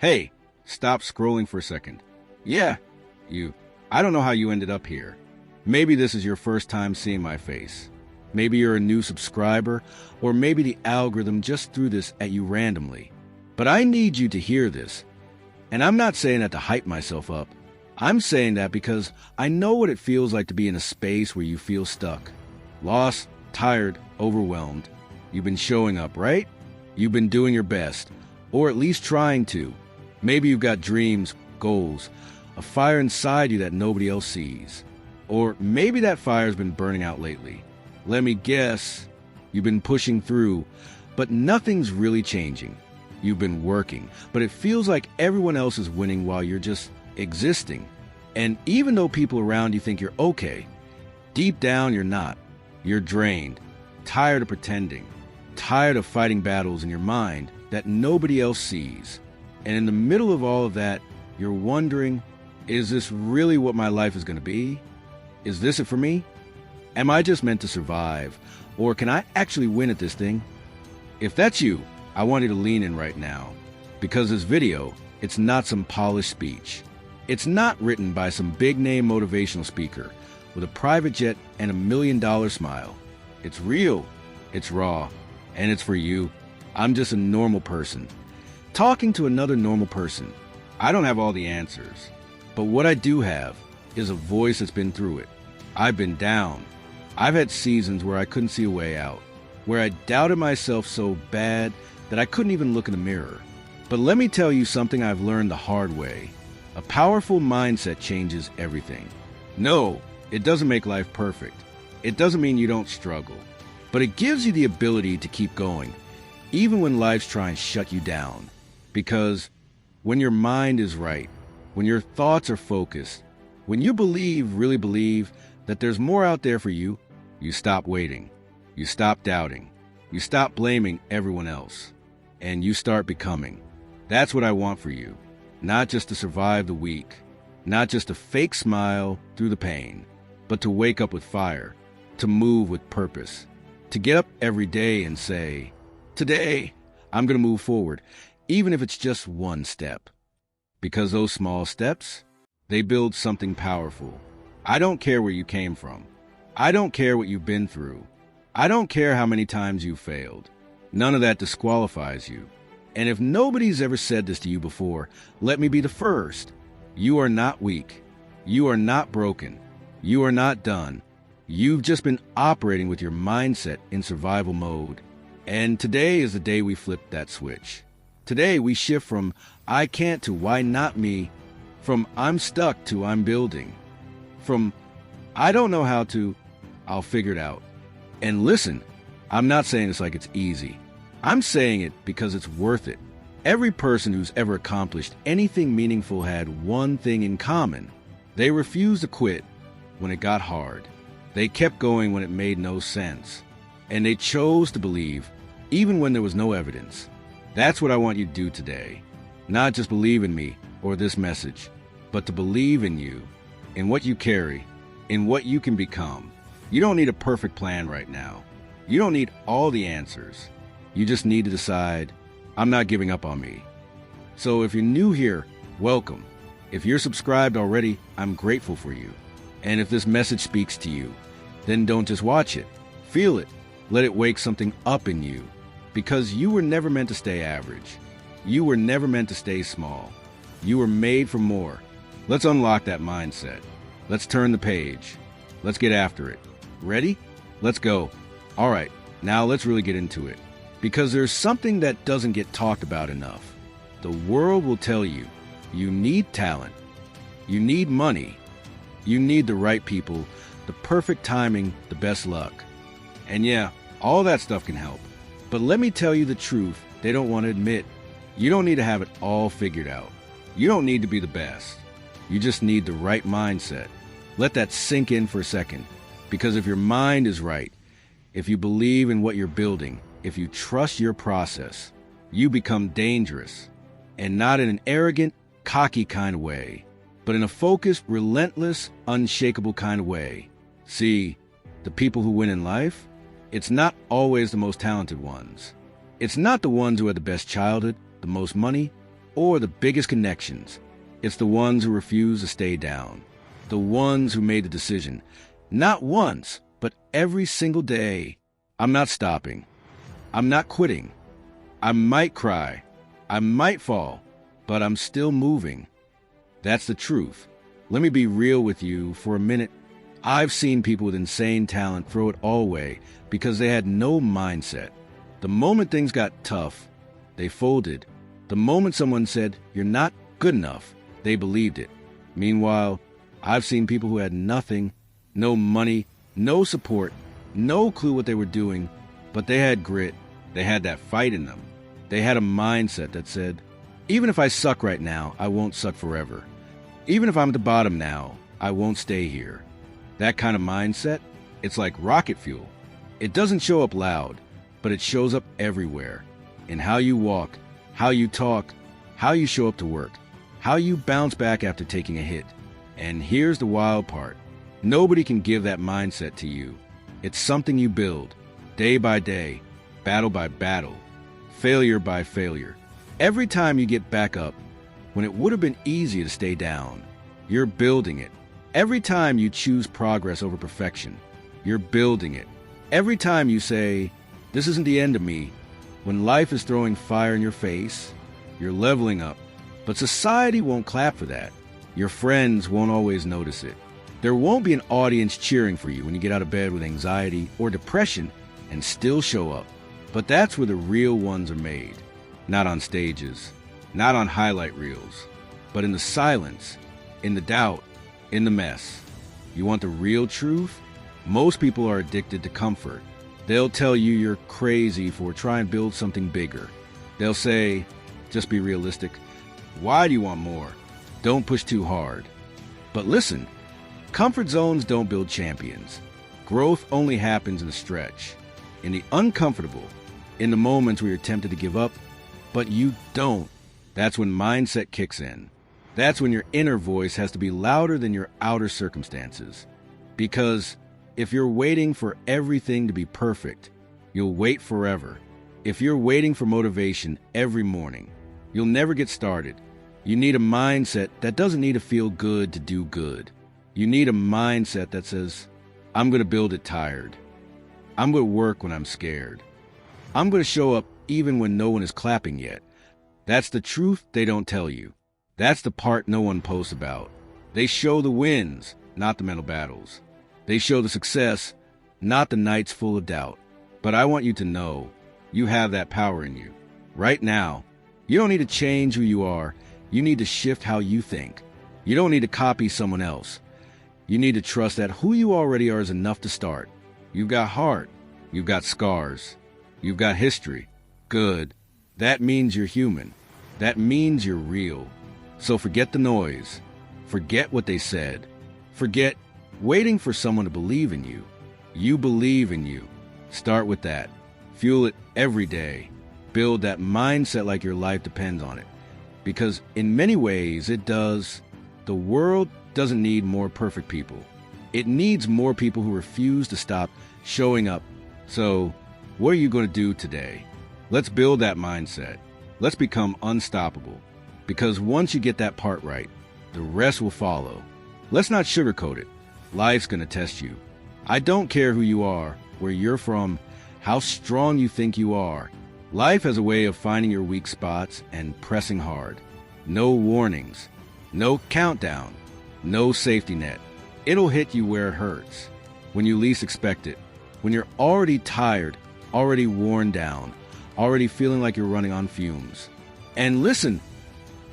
Hey, stop scrolling for a second. Yeah, you. I don't know how you ended up here. Maybe this is your first time seeing my face. Maybe you're a new subscriber, or maybe the algorithm just threw this at you randomly. But I need you to hear this. And I'm not saying that to hype myself up. I'm saying that because I know what it feels like to be in a space where you feel stuck. Lost, tired, overwhelmed. You've been showing up, right? You've been doing your best, or at least trying to. Maybe you've got dreams, goals, a fire inside you that nobody else sees. Or maybe that fire's been burning out lately. Let me guess, you've been pushing through, but nothing's really changing. You've been working, but it feels like everyone else is winning while you're just existing. And even though people around you think you're okay, deep down you're not. You're drained, tired of pretending, tired of fighting battles in your mind that nobody else sees. And in the middle of all of that, you're wondering, is this really what my life is going to be? Is this it for me? Am I just meant to survive? Or can I actually win at this thing? If that's you, I want you to lean in right now. Because this video, it's not some polished speech. It's not written by some big-name motivational speaker with a private jet and $1 million smile. It's real, it's raw, and it's for you. I'm just a normal person, talking to another normal person. I don't have all the answers, but what I do have is a voice that's been through it. I've been down. I've had seasons where I couldn't see a way out, where I doubted myself so bad that I couldn't even look in the mirror. But let me tell you something I've learned the hard way. A powerful mindset changes everything. No, it doesn't make life perfect. It doesn't mean you don't struggle. But it gives you the ability to keep going, even when life's trying to shut you down. Because when your mind is right, when your thoughts are focused, when you really believe that there's more out there for you, you stop waiting, you stop doubting, you stop blaming everyone else, and you start becoming. That's what I want for you. Not just to survive the week, not just to fake smile through the pain, but to wake up with fire, to move with purpose, to get up every day and say, today, I'm going to move forward, even if it's just one step. Because those small steps, they build something powerful. I don't care where you came from. I don't care what you've been through. I don't care how many times you failed. None of that disqualifies you. And if nobody's ever said this to you before, let me be the first. You are not weak. You are not broken. You are not done. You've just been operating with your mindset in survival mode. And today is the day we flip that switch. Today we shift from I can't to why not me, from I'm stuck to I'm building, from I don't know how to, I'll figure it out. And listen, I'm not saying it's like it's easy. I'm saying it because it's worth it. Every person who's ever accomplished anything meaningful had one thing in common. They refused to quit when it got hard. They kept going when it made no sense. And they chose to believe even when there was no evidence. That's what I want you to do today. Not just believe in me or this message, but to believe in you, in what you carry, in what you can become. You don't need a perfect plan right now. You don't need all the answers. You just need to decide, I'm not giving up on me. So if you're new here, welcome. If you're subscribed already, I'm grateful for you. And if this message speaks to you, then don't just watch it. Feel it. Let it wake something up in you. Because you were never meant to stay average. You were never meant to stay small. You were made for more. Let's unlock that mindset. Let's turn the page. Let's get after it. Ready? Let's go. All right, now let's really get into it. Because there's something that doesn't get talked about enough. The world will tell you, you need talent. You need money. You need the right people, the perfect timing, the best luck. And yeah, all that stuff can help. But let me tell you the truth they don't want to admit. You don't need to have it all figured out. You don't need to be the best. You just need the right mindset. Let that sink in for a second. Because if your mind is right, if you believe in what you're building, if you trust your process, you become dangerous. And not in an arrogant, cocky kind of way, but in a focused, relentless, unshakable kind of way. See, the people who win in life, it's not always the most talented ones. It's not the ones who had the best childhood, the most money, or the biggest connections. It's the ones who refuse to stay down. The ones who made the decision, not once, but every single day. I'm not stopping. I'm not quitting. I might cry. I might fall, but I'm still moving. That's the truth. Let me be real with you for a minute. I've seen people with insane talent throw it all away because they had no mindset. The moment things got tough, they folded. The moment someone said, "You're not good enough," they believed it. Meanwhile, I've seen people who had nothing, no money, no support, no clue what they were doing, but they had grit. They had that fight in them. They had a mindset that said, even if I suck right now, I won't suck forever. Even if I'm at the bottom now, I won't stay here. That kind of mindset, it's like rocket fuel. It doesn't show up loud, but it shows up everywhere. In how you walk, how you talk, how you show up to work, how you bounce back after taking a hit. And here's the wild part. Nobody can give that mindset to you. It's something you build, day by day, battle by battle, failure by failure. Every time you get back up, when it would have been easy to stay down, you're building it. Every time you choose progress over perfection, you're building it. Every time you say, "This isn't the end of me," when life is throwing fire in your face, you're leveling up. But society won't clap for that. Your friends won't always notice it. There won't be an audience cheering for you when you get out of bed with anxiety or depression and still show up. But that's where the real ones are made. Not on stages, not on highlight reels, but in the silence, in the doubt, in the mess. You want the real truth? Most people are addicted to comfort. They'll tell you you're crazy for trying to build something bigger. They'll say, "Just be realistic. Why do you want more? Don't push too hard." But listen, comfort zones don't build champions. Growth only happens in the stretch, in the uncomfortable, in the moments where you're tempted to give up, but you don't. That's when mindset kicks in. That's when your inner voice has to be louder than your outer circumstances. Because if you're waiting for everything to be perfect, you'll wait forever. If you're waiting for motivation every morning, you'll never get started. You need a mindset that doesn't need to feel good to do good. You need a mindset that says, "I'm going to build it tired. I'm going to work when I'm scared. I'm going to show up even when no one is clapping yet." That's the truth they don't tell you. That's the part no one posts about. They show the wins, not the mental battles. They show the success, not the nights full of doubt. But I want you to know, you have that power in you. Right now, you don't need to change who you are. You need to shift how you think. You don't need to copy someone else. You need to trust that who you already are is enough to start. You've got heart. You've got scars. You've got history. Good. That means you're human. That means you're real. So forget the noise. Forget what they said. Forget waiting for someone to believe in you. You believe in you. Start with that. Fuel it every day. Build that mindset like your life depends on it. Because in many ways it does. The world doesn't need more perfect people. It needs more people who refuse to stop showing up. So, what are you going to do today? Let's build that mindset. Let's become unstoppable. Because once you get that part right, the rest will follow. Let's not sugarcoat it. Life's going to test you. I don't care who you are, where you're from, how strong you think you are. Life has a way of finding your weak spots and pressing hard. No warnings, no countdown, no safety net. It'll hit you where it hurts, when you least expect it, when you're already tired, already worn down, already feeling like you're running on fumes. And listen,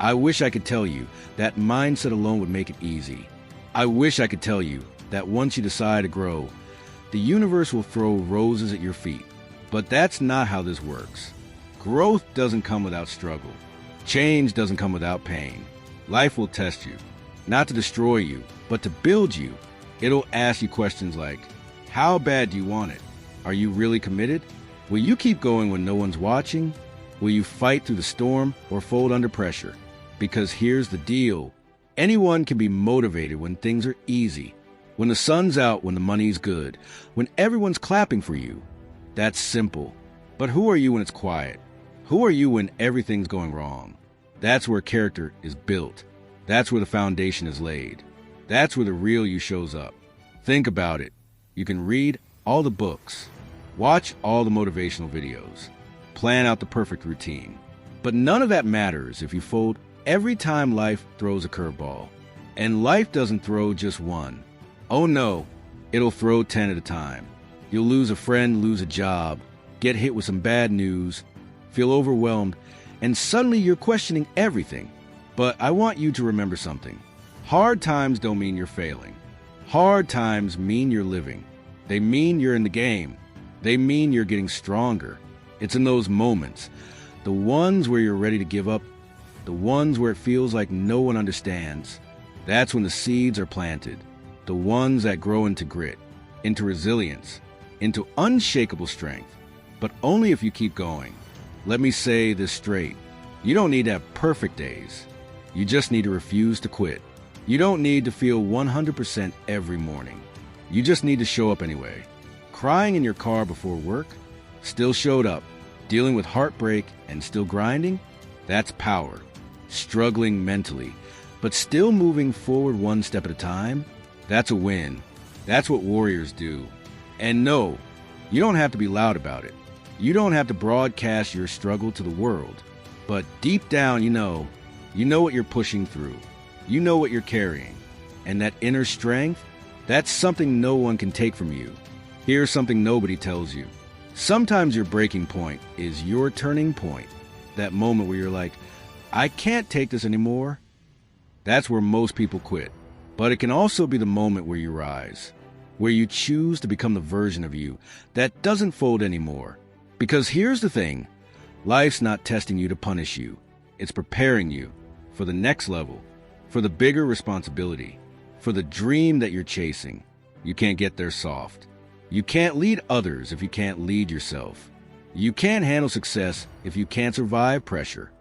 I wish I could tell you that mindset alone would make it easy. I wish I could tell you that once you decide to grow, the universe will throw roses at your feet. But that's not how this works. Growth doesn't come without struggle. Change doesn't come without pain. Life will test you, not to destroy you, but to build you. It'll ask you questions like, how bad do you want it? Are you really committed? Will you keep going when no one's watching? Will you fight through the storm or fold under pressure? Because here's the deal. Anyone can be motivated when things are easy, when the sun's out, when the money's good, when everyone's clapping for you. That's simple. But who are you when it's quiet? Who are you when everything's going wrong? That's where character is built. That's where the foundation is laid. That's where the real you shows up. Think about it. You can read all the books, watch all the motivational videos, plan out the perfect routine. But none of that matters if you fold every time life throws a curveball. And life doesn't throw just one. Oh no, it'll throw 10 at a time. You'll lose a friend, lose a job, get hit with some bad news, feel overwhelmed, and suddenly you're questioning everything. But I want you to remember something. Hard times don't mean you're failing. Hard times mean you're living. They mean you're in the game. They mean you're getting stronger. It's in those moments, the ones where you're ready to give up, the ones where it feels like no one understands. That's when the seeds are planted, the ones that grow into grit, into resilience, into unshakable strength. But only if you keep going. Let me say this straight. You don't need to have perfect days. You just need to refuse to quit. You don't need to feel 100% every morning. You just need to show up anyway. Crying in your car before work? Still showed up. Dealing with heartbreak and still grinding? That's power. Struggling mentally, but still moving forward one step at a time? That's a win. That's what warriors do. And no, you don't have to be loud about it. You don't have to broadcast your struggle to the world. But deep down, you know what you're pushing through. You know what you're carrying. And that inner strength, that's something no one can take from you. Here's something nobody tells you. Sometimes your breaking point is your turning point. That moment where you're like, I can't take this anymore. That's where most people quit. But it can also be the moment where you rise, where you choose to become the version of you that doesn't fold anymore. Because here's the thing, life's not testing you to punish you. It's preparing you for the next level, for the bigger responsibility, for the dream that you're chasing. You can't get there soft. You can't lead others if you can't lead yourself. You can't handle success if you can't survive pressure.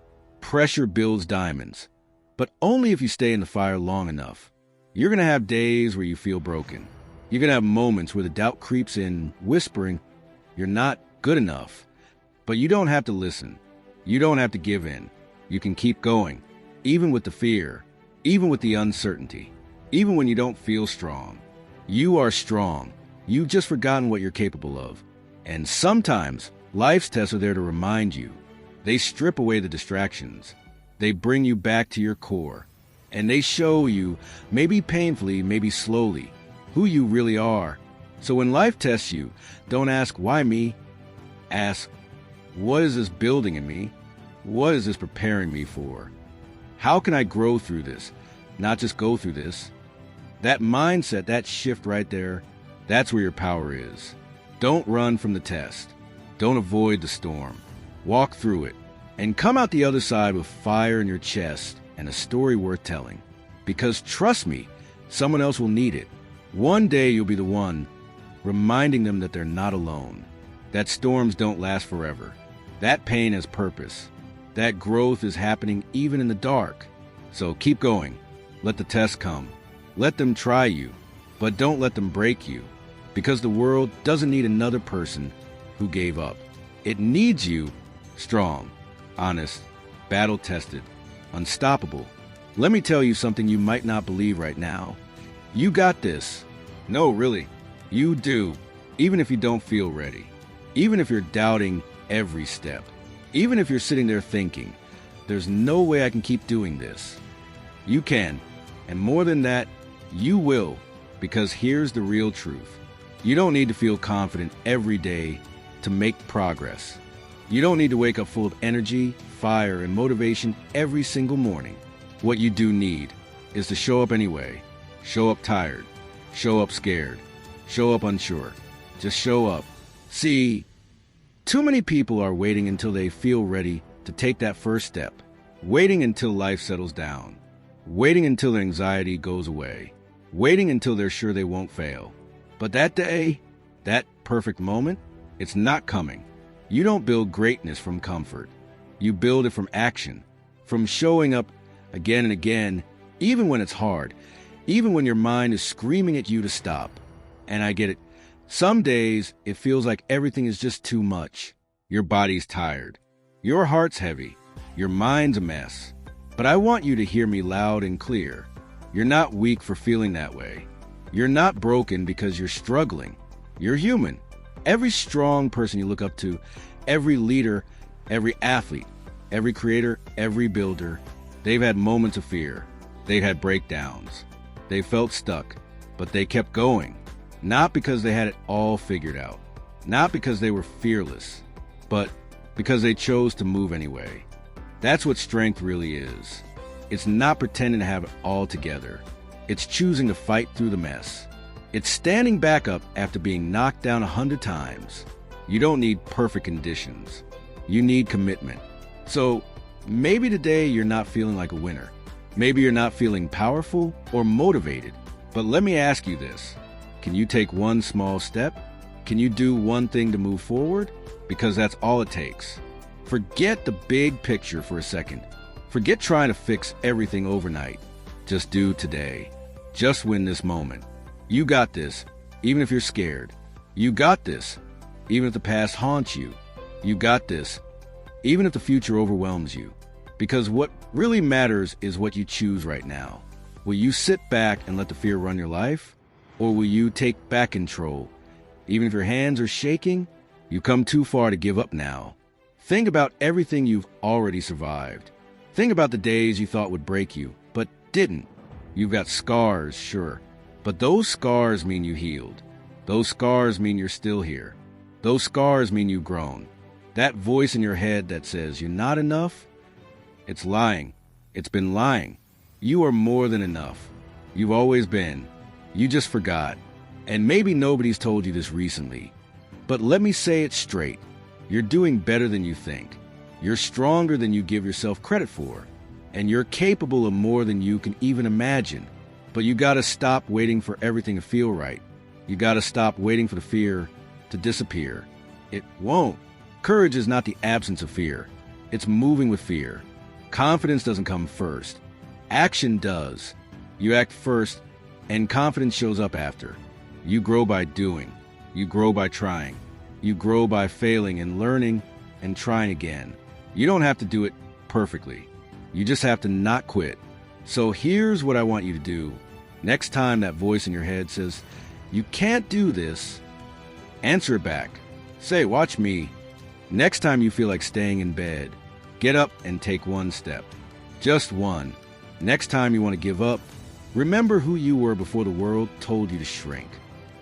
Pressure builds diamonds, but only if you stay in the fire long enough. You're going to have days where you feel broken. You're going to have moments where the doubt creeps in, whispering, you're not good enough. But you don't have to listen. You don't have to give in. You can keep going, even with the fear, even with the uncertainty, even when you don't feel strong. You are strong. You've just forgotten what you're capable of. And sometimes life's tests are there to remind you. They strip away the distractions. They bring you back to your core. And they show you, maybe painfully, maybe slowly, who you really are. So when life tests you, don't ask, why me? Ask, what is this building in me? What is this preparing me for? How can I grow through this, not just go through this? That mindset, that shift right there, that's where your power is. Don't run from the test. Don't avoid the storm. Walk through it and come out the other side with fire in your chest and a story worth telling. Because trust me, someone else will need it. One day you'll be the one reminding them that they're not alone, that storms don't last forever, that pain has purpose, that growth is happening even in the dark. So keep going. Let the tests come. Let them try you, but don't let them break you, because the world doesn't need another person who gave up. It needs you strong, honest, battle-tested, unstoppable. Let me tell you something you might not believe right now. You got this. No, really, you do, even if you don't feel ready, even if you're doubting every step, even if you're sitting there thinking, there's no way I can keep doing this. You can, and more than that, you will, because here's the real truth. You don't need to feel confident every day to make progress. You don't need to wake up full of energy, fire, and motivation every single morning. What you do need is to show up anyway. Show up tired. Show up scared. Show up unsure. Just show up. See, too many people are waiting until they feel ready to take that first step. Waiting until life settles down. Waiting until their anxiety goes away. Waiting until they're sure they won't fail. But that day, that perfect moment, it's not coming. You don't build greatness from comfort. You build it from action, from showing up again and again, even when it's hard, even when your mind is screaming at you to stop. And I get it. Some days, it feels like everything is just too much. Your body's tired. Your heart's heavy. Your mind's a mess. But I want you to hear me loud and clear. You're not weak for feeling that way. You're not broken because you're struggling. You're human. Every strong person you look up to, every leader, every athlete, every creator, every builder, they've had moments of fear. They've had breakdowns. They felt stuck, but they kept going. Not because they had it all figured out. Not because they were fearless, but because they chose to move anyway. That's what strength really is. It's not pretending to have it all together. It's choosing to fight through the mess. It's standing back up after being knocked down 100 times. You don't need perfect conditions. You need commitment. So maybe today you're not feeling like a winner. Maybe you're not feeling powerful or motivated. But let me ask you this. Can you take one small step? Can you do one thing to move forward? Because that's all it takes. Forget the big picture for a second. Forget trying to fix everything overnight. Just do today. Just win this moment. You got this, even if you're scared. You got this, even if the past haunts you. You got this, even if the future overwhelms you. Because what really matters is what you choose right now. Will you sit back and let the fear run your life? Or will you take back control? Even if your hands are shaking, you've come too far to give up now. Think about everything you've already survived. Think about the days you thought would break you, but didn't. You've got scars, sure, but those scars mean you healed. Those scars mean you're still here. Those scars mean you've grown. That voice in your head that says you're not enough, it's lying. It's been lying. You are more than enough. You've always been. You just forgot. And maybe nobody's told you this recently. But let me say it straight. You're doing better than you think. You're stronger than you give yourself credit for. And you're capable of more than you can even imagine. But you gotta stop waiting for everything to feel right. You gotta stop waiting for the fear to disappear. It won't. Courage is not the absence of fear. It's moving with fear. Confidence doesn't come first. Action does. You act first, and confidence shows up after. You grow by doing. You grow by trying. You grow by failing and learning and trying again. You don't have to do it perfectly. You just have to not quit. So here's what I want you to do. Next time that voice in your head says, "You can't do this," answer it back. Say, "Watch me." Next time you feel like staying in bed, get up and take one step. Just one. Next time you want to give up, remember who you were before the world told you to shrink.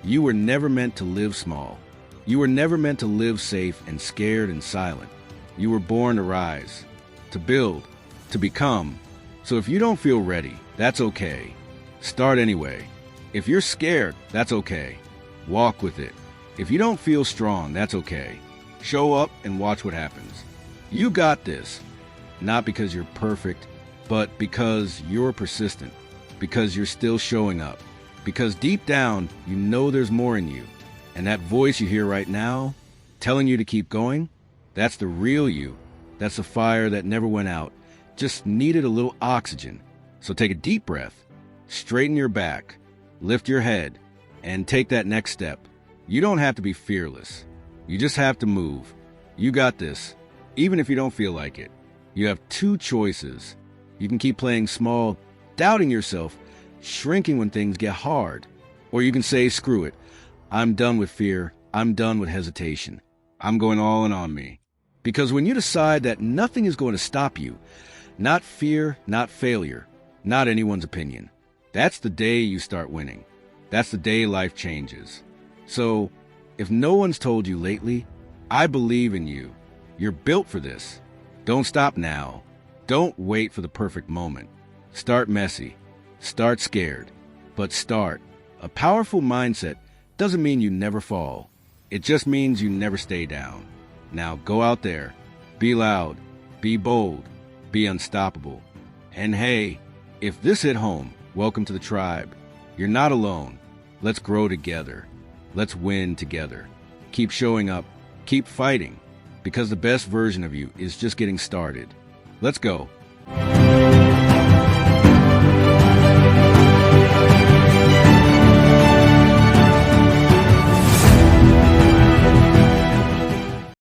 You were never meant to live small. You were never meant to live safe and scared and silent. You were born to rise, to build, to become. So if you don't feel ready, that's okay. Start anyway. If you're scared, that's okay. Walk with it. If you don't feel strong, that's okay. Show up and watch what happens. You got this. Not because you're perfect, but because you're persistent. Because you're still showing up. Because deep down, you know there's more in you. And that voice you hear right now, telling you to keep going, that's the real you. That's the fire that never went out. Just needed a little oxygen. So take a deep breath. Straighten your back. Lift your head. And take that next step. You don't have to be fearless. You just have to move. You got this. Even if you don't feel like it. You have two choices. You can keep playing small, doubting yourself, shrinking when things get hard. Or you can say, screw it. I'm done with fear. I'm done with hesitation. I'm going all in on me. Because when you decide that nothing is going to stop you, not fear, not failure, not anyone's opinion, that's the day you start winning. That's the day life changes. So, if no one's told you lately, I believe in you. You're built for this. Don't stop now. Don't wait for the perfect moment. Start messy. Start scared. But start. A powerful mindset doesn't mean you never fall. It just means you never stay down. Now go out there. Be loud. Be bold. Be unstoppable. And hey, if this hit home, welcome to the tribe. You're not alone. Let's grow together. Let's win together. Keep showing up. Keep fighting. Because the best version of you is just getting started. Let's go.